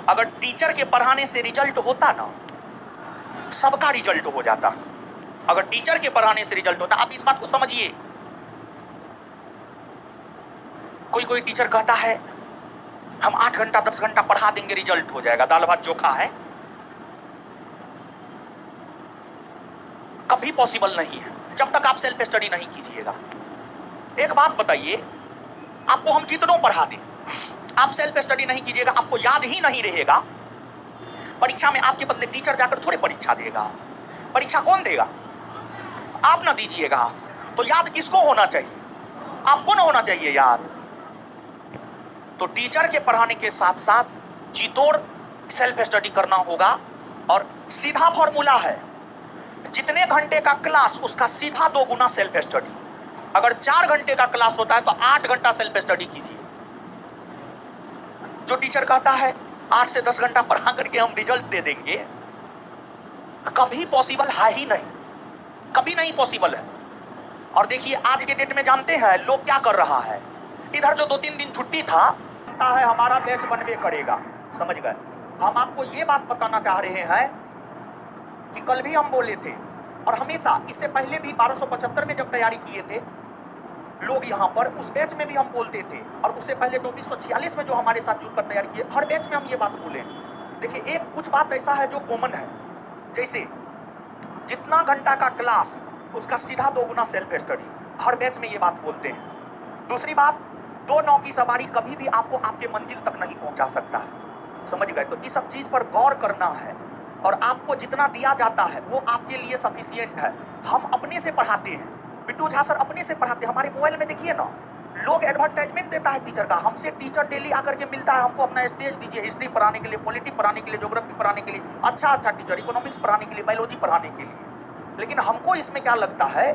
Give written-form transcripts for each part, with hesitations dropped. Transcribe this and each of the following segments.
अगर टीचर के पढ़ाने से रिजल्ट होता ना, सबका रिजल्ट हो जाता। अगर टीचर के पढ़ाने से रिजल्ट होता, आप इस बात को समझिए। कोई टीचर कहता है हम 8 घंटा 10 घंटा पढ़ा देंगे, रिजल्ट हो जाएगा, दाल भात चोखा है। कभी पॉसिबल नहीं है जब तक आप सेल्फ स्टडी नहीं कीजिएगा। एक बात बताइए, आपको हम कितनों पढ़ा दें, आप सेल्फ स्टडी नहीं कीजिएगा, आपको याद ही नहीं रहेगा। परीक्षा में आपके बदले टीचर जाकर थोड़े परीक्षा देगा। परीक्षा कौन देगा? आप ना दीजिएगा तो याद किसको होना चाहिए? आपको ना होना चाहिए याद। तो टीचर के पढ़ाने के साथ साथ जीतोड़ सेल्फ स्टडी करना होगा। और सीधा फॉर्मूला है, जितने घंटे का क्लास उसका सीधा 2 गुना सेल्फ स्टडी। अगर 4 घंटे का क्लास होता है तो 8 घंटा सेल्फ स्टडी कीजिए। जो टीचर कहता है 8 से 10 घंटा पढ़ा करके हम रिजल्ट दे देंगे, कभी पॉसिबल है ही नहीं, कभी नहीं पॉसिबल है। और देखिए आज के डेट में जानते हैं लोग क्या कर रहा है, इधर जो 2-3 दिन छुट्टी था है हमारा बैच बनवे करेगा, समझ गए। हम आपको ये बात बताना चाह रहे हैं कि कल भी हम बोले थे और हमेशा इससे पहले भी 1275 में जब तैयारी किए थे लोग यहाँ पर, उस बैच में भी हम बोलते थे। और उससे पहले 2446 में जो हमारे साथ जुड़कर तैयारी किए, हर बैच में हम ये बात बोले। देखिए एक कुछ बात ऐसा है जो कॉमन है, जैसे जितना घंटा का क्लास उसका सीधा 2 गुना सेल्फ स्टडी, हर बैच में ये बात बोलते हैं। दूसरी बात, 2 नाव की सवारी कभी भी आपको आपके मंजिल तक नहीं पहुंचा सकता है, समझ गए। तो इस सब चीज पर गौर करना है और आपको जितना दिया जाता है वो आपके लिए सफिशिएंट है। हम अपने से पढ़ाते हैं, बिट्टू झा सर अपने से पढ़ाते हैं। हमारे मोबाइल में देखिए ना, लोग एडवर्टाइजमेंट देता है टीचर का, हमसे टीचर डेली आकर के मिलता है, हमको अपना स्टेज दीजिए, हिस्ट्री पढ़ाने के लिए, पॉलिटी पढ़ाने के लिए, ज्योग्राफी पढ़ाने के लिए, अच्छा टीचर, इकोनॉमिक्स पढ़ाने के लिए, बायोलॉजी पढ़ाने के लिए। लेकिन हमको इसमें क्या लगता है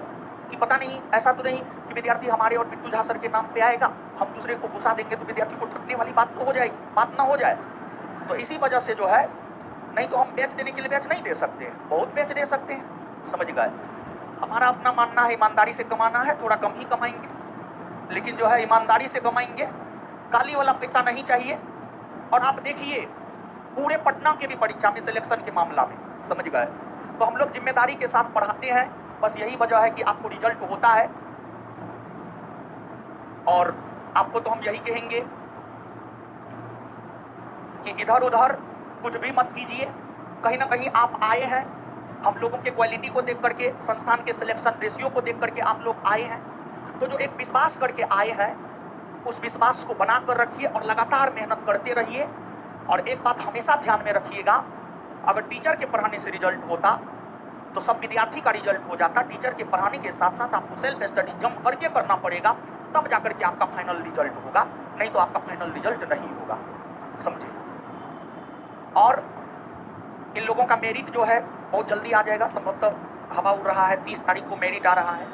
कि पता नहीं, ऐसा तो नहीं कि विद्यार्थी हमारे और बिट्टू झा सर के नाम पे आएगा, हम दूसरे को घुसा देंगे तो विद्यार्थी को ठगने वाली बात तो हो जाएगी, बात ना हो जाए। तो इसी वजह से जो है, नहीं तो हम बेच देने के लिए बेच नहीं दे सकते, बहुत बेच दे सकते हैं, समझ गए। हमारा अपना मानना है ईमानदारी से कमाना है, थोड़ा कम ही कमाएंगे, लेकिन जो है ईमानदारी से कमाएंगे, काली वाला पैसा नहीं चाहिए। और आप देखिए पूरे पटना के भी परीक्षा में सिलेक्शन के मामला में, समझ गए, तो हम लोग जिम्मेदारी के साथ पढ़ाते हैं। बस यही वजह है कि आपको रिजल्ट होता है। और आपको तो हम यही कहेंगे कि इधर उधर कुछ भी मत कीजिए। कहीं ना कहीं आप आए हैं, हम लोगों के क्वालिटी को देख करके, संस्थान के सिलेक्शन रेशियो को देख करके आप लोग आए हैं, तो जो एक विश्वास करके आए हैं उस विश्वास को बना कर रखिए और लगातार मेहनत करते रहिए। और एक बात हमेशा ध्यान में रखिएगा, अगर टीचर के पढ़ाने से रिजल्ट होता तो सब विद्यार्थी का रिजल्ट हो जाता। टीचर के पढ़ाने के साथ साथ आपको सेल्फ स्टडी जम करके करना पड़ेगा, तब जाकर के आपका फाइनल रिजल्ट होगा, नहीं तो आपका फाइनल रिजल्ट नहीं होगा, समझे। और इन लोगों का मेरिट जो है बहुत जल्दी आ जाएगा, संभवतः हवा उड़ रहा है, 30 तारीख को मेरिट आ रहा है,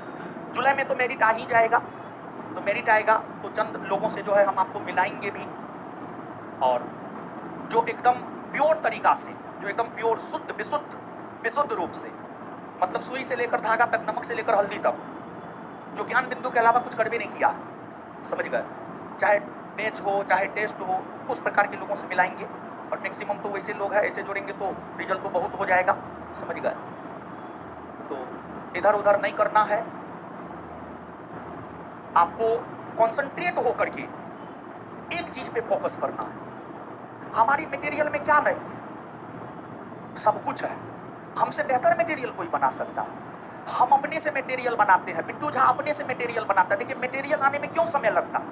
जुलाई में तो मेरिट आ ही जाएगा। तो मेरिट आएगा तो चंद लोगों से जो है हम आपको मिलाएंगे भी, और जो एकदम प्योर तरीका से, जो एकदम प्योर शुद्ध विशुद्ध रूप से, मतलब सुई से लेकर धागा तक, नमक से लेकर हल्दी तक, जो ज्ञान बिंदु के अलावा कुछ करवे नहीं किया, समझ गए। चाहे बैच हो चाहे टेस्ट हो, उस प्रकार के लोगों से मिलाएंगे। और मैक्सिमम तो वैसे लोग हैं, ऐसे जोड़ेंगे तो रिजल्ट तो बहुत हो जाएगा, समझ गए। तो इधर उधर नहीं करना है, आपको कंसंट्रेट होकर के एक चीज पे फोकस करना है। हमारी मटेरियल में क्या नहीं है, सब कुछ है। हमसे बेहतर मटेरियल कोई बना सकता है, हम अपने से मटेरियल बनाते हैं। बिट्टू झा अपने से मटेरियल बनाता है। देखिए मटेरियल आने में क्यों समय लगता,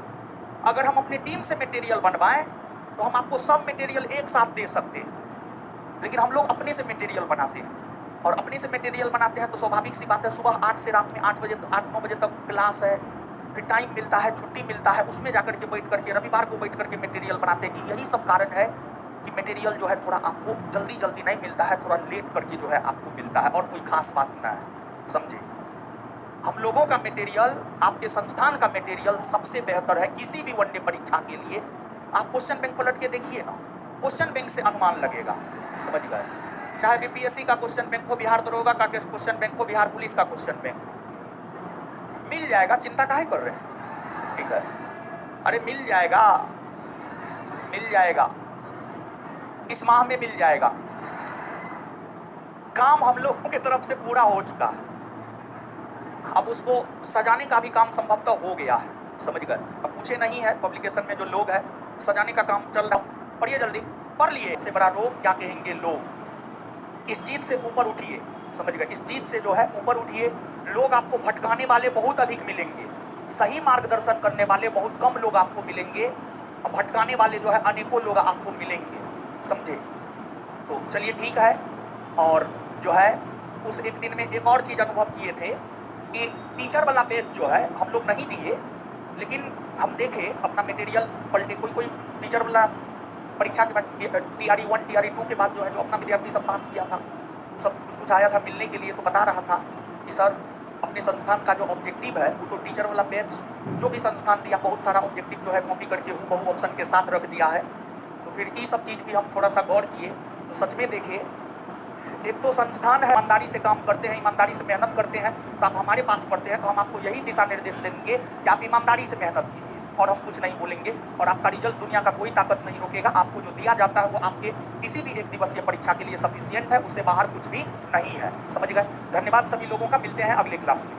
अगर हम अपनी टीम से मटेरियल बनवाएं तो हम आपको सब मटेरियल एक साथ दे सकते हैं, लेकिन हम लोग अपने से मटेरियल बनाते हैं। और अपने से मटेरियल बनाते हैं तो स्वाभाविक सी बात है, सुबह 8 से रात में 8-9 बजे तक क्लास है, फिर टाइम मिलता है, छुट्टी मिलता है, उसमें जाकर के बैठ करके, रविवार को बैठ करके मटेरियल बनाते हैं। यही सब कारण है कि मटेरियल जो है थोड़ा आपको जल्दी नहीं मिलता है, थोड़ा लेट करके जो है आपको मिलता है, और कोई खास बात ना है, समझे। हम लोगों का मटेरियल, आपके संस्थान का मटेरियल सबसे बेहतर है किसी भी वनडे परीक्षा के लिए। आप क्वेश्चन बैंक पलट के देखिए ना, क्वेश्चन बैंक से अनुमान लगेगा, समझ गए। चाहे बीपीएससी का क्वेश्चन बैंक हो, बिहार दरोगा का क्वेश्चन बैंक हो, बिहार पुलिस का क्वेश्चन बैंक, मिल जाएगा, चिंता काहे कर रहे हैं, ठीक है। अरे मिल जाएगा, इस माह में मिल जाएगा। काम हम लोगों की तरफ से पूरा हो चुका है, अब उसको सजाने का भी काम संभवतः हो गया है, समझ गए। अब पूछे नहीं है, पब्लिकेशन में जो लोग है सजाने का काम चल रहा, पढ़िए जल्दी, पढ़ लिए। इससे बड़ा रोग क्या कहेंगे लोग। इस चीज से ऊपर उठिए, समझ गए, इस चीज से जो है ऊपर उठिए। लोग आपको भटकाने वाले बहुत अधिक मिलेंगे, सही मार्गदर्शन करने वाले बहुत कम लोग आपको मिलेंगे, और भटकाने वाले जो है अनेकों लोग आपको मिलेंगे, समझे। तो चलिए ठीक है। और जो है उस एक दिन में एक और चीज अनुभव किए थे कि टीचर वाला पेज जो है हम लोग नहीं दिए, लेकिन हम देखे अपना मटेरियल पलटे। कोई टीचर वाला परीक्षा के बाद TRE 1 TRE 2 के बाद जो है जो अपना विद्यार्थी सब पास किया था, सब कुछ आया था मिलने के लिए, तो बता रहा था कि सर अपने संस्थान का जो ऑब्जेक्टिव है वो तो टीचर वाला पेज जो भी संस्थान दिया बहुत सारा ऑब्जेक्टिव जो है कॉपी करके बहु ऑप्शन के साथ रख दिया है। तो फिर ये सब चीज़ भी हम थोड़ा सा गौर किए तो सच में देखे, एक तो संस्थान है, ईमानदारी से काम करते हैं, ईमानदारी से मेहनत करते हैं, तो आप हमारे पास पढ़ते हैं तो हम आपको यही दिशा निर्देश देंगे कि आप ईमानदारी से मेहनत कीजिए, और हम कुछ नहीं बोलेंगे, और आपका रिजल्ट दुनिया का कोई ताकत नहीं रोकेगा। आपको जो दिया जाता है वो आपके किसी भी एक दिवसीय परीक्षा के लिए सफिशिएंट है, उससे बाहर कुछ भी नहीं है, समझ गए। धन्यवाद सभी लोगों का, मिलते हैं अगले क्लास में।